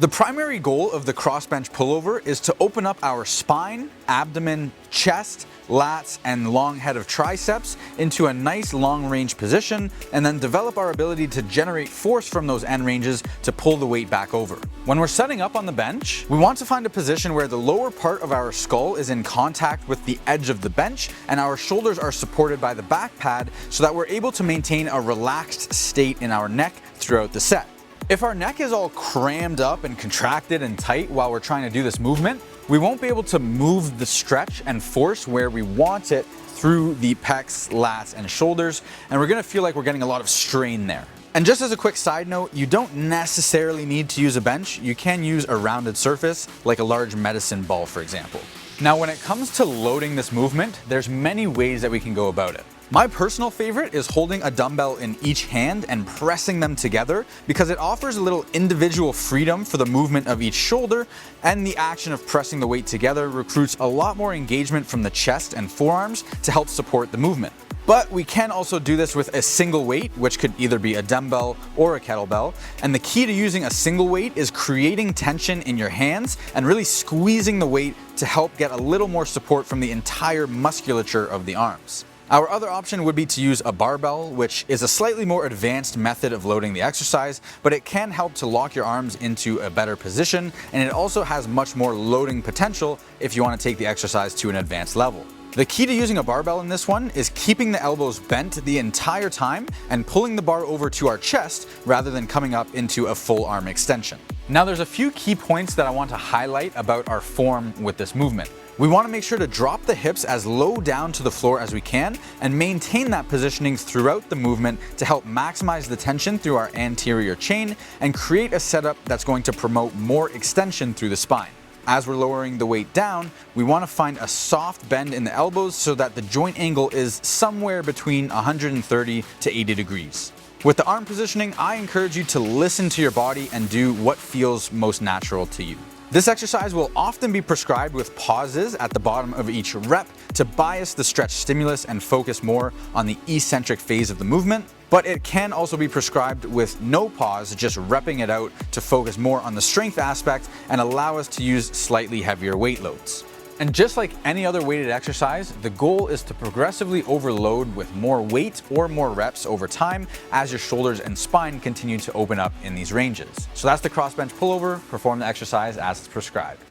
The primary goal of the cross bench pullover is to open up our spine, abdomen, chest, lats, and long head of triceps into a nice long range position, and then develop our ability to generate force from those end ranges to pull the weight back over. When we're setting up on the bench, we want to find a position where the lower part of our skull is in contact with the edge of the bench and our shoulders are supported by the back pad so that we're able to maintain a relaxed state in our neck throughout the set. If our neck is all crammed up and contracted and tight while we're trying to do this movement, we won't be able to move the stretch and force where we want it through the pecs, lats, and shoulders, and we're gonna feel like we're getting a lot of strain there. And just as a quick side note, you don't necessarily need to use a bench. You can use a rounded surface, like a large medicine ball, for example. Now, when it comes to loading this movement, there's many ways that we can go about it. My personal favorite is holding a dumbbell in each hand and pressing them together because it offers a little individual freedom for the movement of each shoulder, and the action of pressing the weight together recruits a lot more engagement from the chest and forearms to help support the movement. But we can also do this with a single weight, which could either be a dumbbell or a kettlebell. And the key to using a single weight is creating tension in your hands and really squeezing the weight to help get a little more support from the entire musculature of the arms. Our other option would be to use a barbell, which is a slightly more advanced method of loading the exercise, but it can help to lock your arms into a better position, and it also has much more loading potential if you want to take the exercise to an advanced level. The key to using a barbell in this one is keeping the elbows bent the entire time and pulling the bar over to our chest rather than coming up into a full arm extension. Now, there's a few key points that I want to highlight about our form with this movement. We want to make sure to drop the hips as low down to the floor as we can and maintain that positioning throughout the movement to help maximize the tension through our anterior chain and create a setup that's going to promote more extension through the spine. As we're lowering the weight down, we want to find a soft bend in the elbows so that the joint angle is somewhere between 130 to 80 degrees. With the arm positioning, I encourage you to listen to your body and do what feels most natural to you. This exercise will often be prescribed with pauses at the bottom of each rep to bias the stretch stimulus and focus more on the eccentric phase of the movement, but it can also be prescribed with no pause, just repping it out to focus more on the strength aspect and allow us to use slightly heavier weight loads. And just like any other weighted exercise, the goal is to progressively overload with more weight or more reps over time as your shoulders and spine continue to open up in these ranges. So that's the cross bench pullover. Perform the exercise as it's prescribed.